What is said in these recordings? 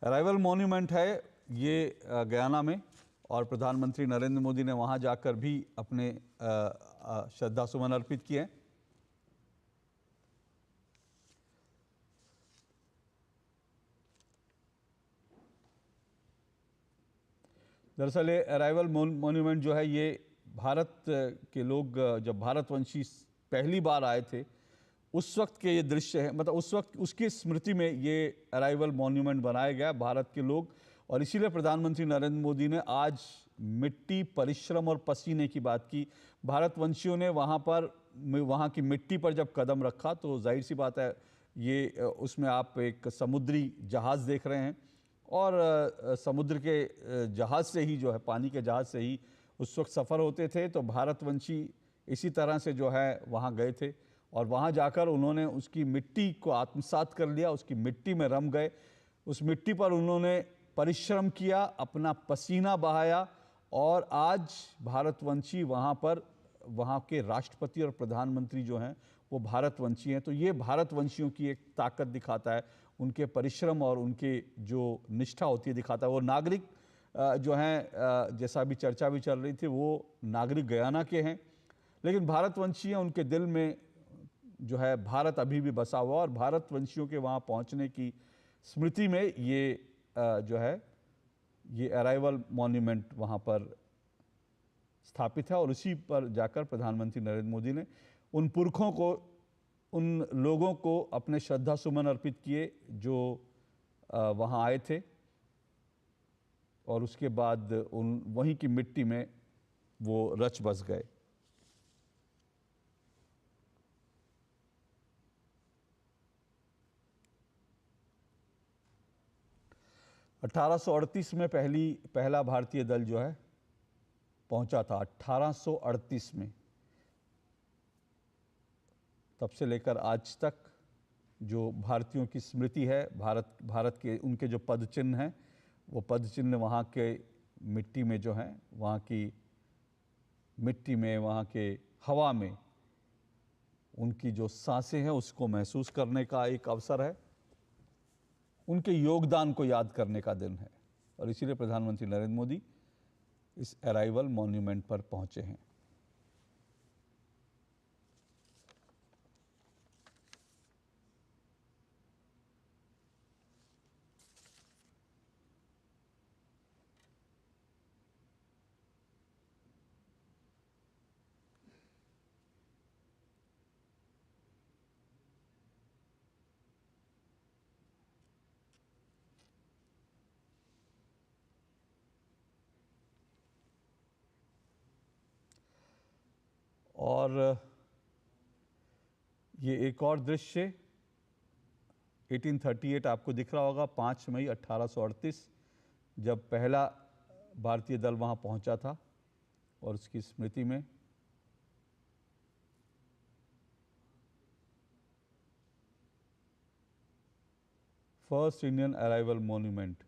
Arrival monument है ये Guyana में, और प्रधानमंत्री नरेंद्र मोदी ने वहां जाकर भी अपने श्रद्धा सुमन अर्पित किए। दरअसल ये अराइवल मॉन्यूमेंट जो है ये भारत के लोग जब भारतवंशी पहली बार आए थे उस वक्त के ये दृश्य है, मतलब उस वक्त उसकी स्मृति में ये अराइवल मॉन्यूमेंट बनाया गया भारत के लोग। और इसीलिए प्रधानमंत्री नरेंद्र मोदी ने आज मिट्टी, परिश्रम और पसीने की बात की। भारतवंशियों ने वहाँ की मिट्टी पर जब कदम रखा तो जाहिर सी बात है ये उसमें आप एक समुद्री जहाज़ देख रहे हैं, और समुद्र के जहाज़ से ही जो है, पानी के जहाज़ से ही उस वक्त सफ़र होते थे। तो भारतवंशी इसी तरह से जो है वहाँ गए थे, और वहाँ जाकर उन्होंने उसकी मिट्टी को आत्मसात कर लिया, उसकी मिट्टी में रम गए। उस मिट्टी पर उन्होंने परिश्रम किया, अपना पसीना बहाया, और आज भारतवंशी वहाँ पर, वहाँ के राष्ट्रपति और प्रधानमंत्री जो हैं वो भारतवंशी हैं। तो ये भारतवंशियों की एक ताकत दिखाता है, उनके परिश्रम और उनके जो निष्ठा होती है दिखाता है। वो नागरिक जो हैं, जैसा अभी चर्चा भी चल रही थी, वो नागरिक गयाना के हैं, लेकिन भारतवंशी हैं, उनके दिल में जो है भारत अभी भी बसा हुआ। और भारतवंशियों के वहाँ पहुँचने की स्मृति में ये जो है ये अराइवल मॉन्यूमेंट वहाँ पर स्थापित है। और उसी पर जाकर प्रधानमंत्री नरेंद्र मोदी ने उन पुरखों को, उन लोगों को अपने श्रद्धा सुमन अर्पित किए जो वहाँ आए थे, और उसके बाद उन वहीं की मिट्टी में वो रच बस गए। अठारह में पहला भारतीय दल जो है पहुंचा था 1838 में। तब से लेकर आज तक जो भारतीयों की स्मृति है, भारत के उनके जो पद चिन्ह हैं, वो पद चिन्ह वहाँ के मिट्टी में जो हैं, वहाँ की मिट्टी में, वहाँ के हवा में उनकी जो सांसें हैं उसको महसूस करने का एक अवसर है, उनके योगदान को याद करने का दिन है। और इसीलिए प्रधानमंत्री नरेंद्र मोदी इस अराइवल मॉन्यूमेंट पर पहुंचे हैं। और ये एक और दृश्य 1838 आपको दिख रहा होगा, 5 मई 1838 जब पहला भारतीय दल वहाँ पहुँचा था, और उसकी स्मृति में फर्स्ट इंडियन अराइवल मॉन्यूमेंट।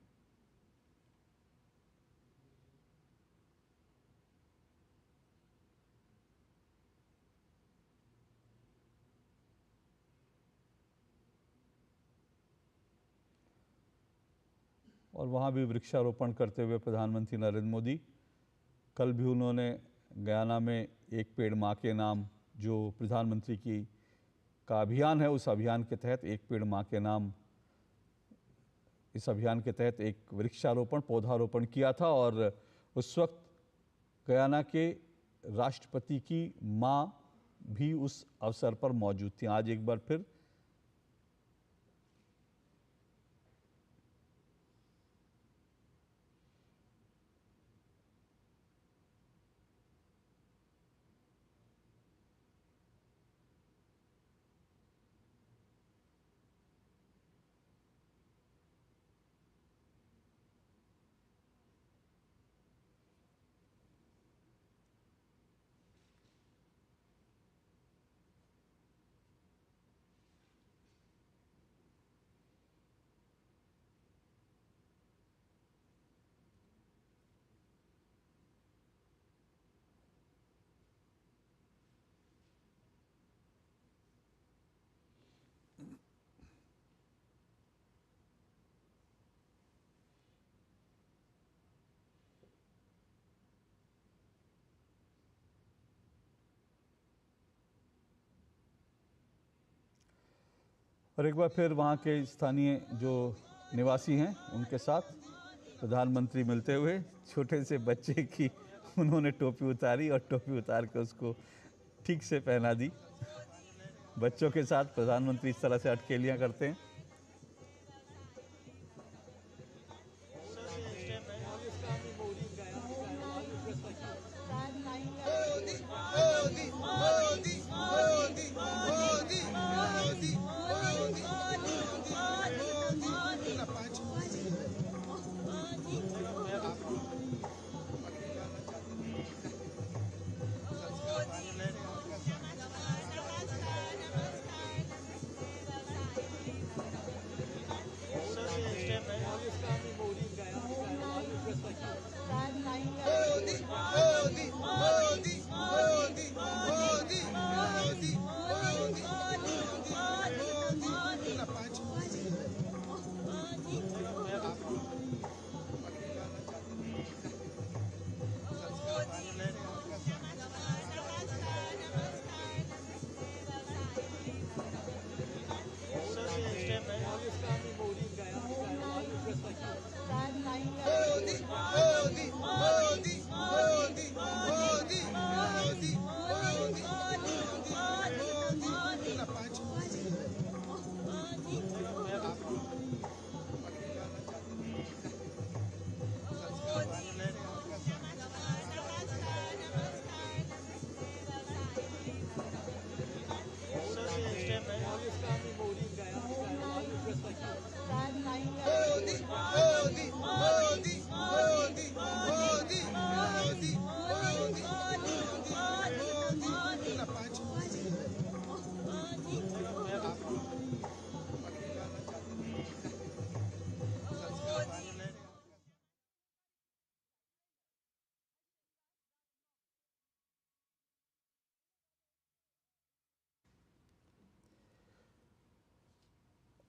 और वहाँ भी वृक्षारोपण करते हुए प्रधानमंत्री नरेंद्र मोदी, कल भी उन्होंने गयाना में एक पेड़ माँ के नाम, जो प्रधानमंत्री की का अभियान है, उस अभियान के तहत एक पेड़ माँ के नाम, इस अभियान के तहत एक वृक्षारोपण, पौधारोपण किया था। और उस वक्त गयाना के राष्ट्रपति की माँ भी उस अवसर पर मौजूद थी। आज एक बार फिर और एक बार फिर वहाँ के स्थानीय जो निवासी हैं उनके साथ प्रधानमंत्री मिलते हुए, छोटे से बच्चे की उन्होंने टोपी उतारी और टोपी उतार के उसको ठीक से पहना दी। बच्चों के साथ प्रधानमंत्री इस तरह से अटकेलियाँ करते हैं।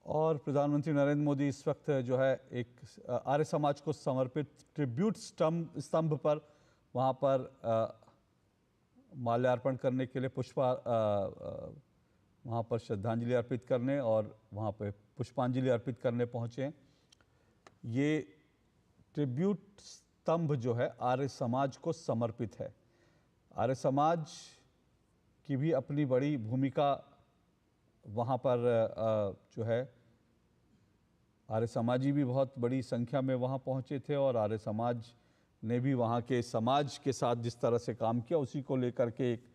और प्रधानमंत्री नरेंद्र मोदी इस वक्त जो है एक आर्य समाज को समर्पित ट्रिब्यूट स्तंभ पर वहाँ पर माल्यार्पण करने के लिए वहाँ पर श्रद्धांजलि अर्पित करने और वहाँ पर पुष्पांजलि अर्पित करने पहुँचे हैं। ये ट्रिब्यूट स्तंभ जो है आर्य समाज को समर्पित है। आर्य समाज की भी अपनी बड़ी भूमिका वहाँ पर जो है, आर्य समाजी भी बहुत बड़ी संख्या में वहाँ पहुँचे थे और आर्य समाज ने भी वहाँ के समाज के साथ जिस तरह से काम किया उसी को लेकर के एक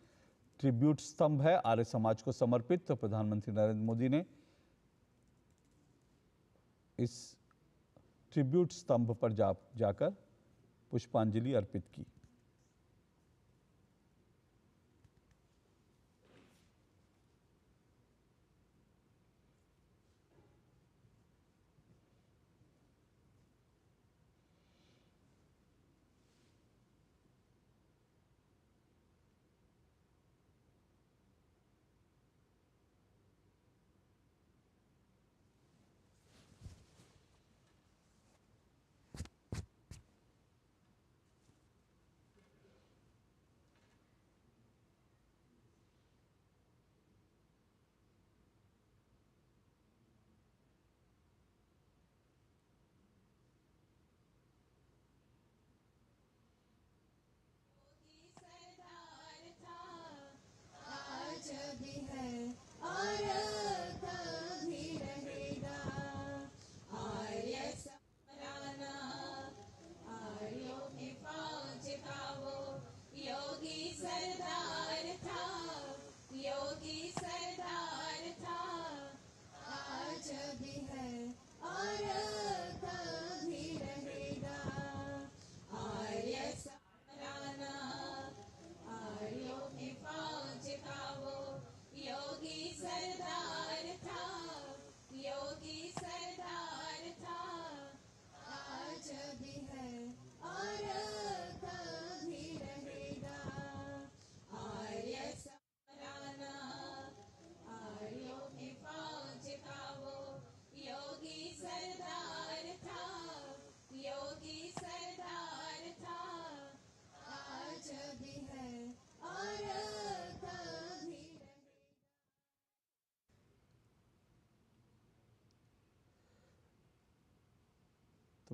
ट्रिब्यूट स्तंभ है आर्य समाज को समर्पित। तो प्रधानमंत्री नरेंद्र मोदी ने इस ट्रिब्यूट स्तंभ पर जाकर पुष्पांजलि अर्पित की।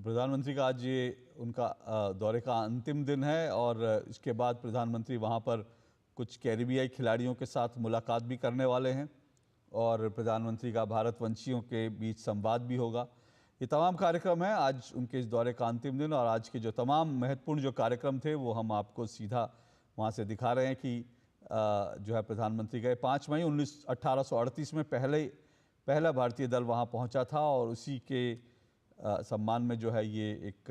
प्रधानमंत्री का आज ये उनका दौरे का अंतिम दिन है और इसके बाद प्रधानमंत्री वहाँ पर कुछ कैरिबियाई खिलाड़ियों के साथ मुलाकात भी करने वाले हैं और प्रधानमंत्री का भारतवंशियों के बीच संवाद भी होगा। ये तमाम कार्यक्रम हैं आज उनके इस दौरे का अंतिम दिन, और आज के जो तमाम महत्वपूर्ण जो कार्यक्रम थे वो हम आपको सीधा वहाँ से दिखा रहे हैं कि जो है प्रधानमंत्री गए 5 मई 1838 में पहला भारतीय दल वहाँ पहुँचा था और उसी के सम्मान में जो है ये एक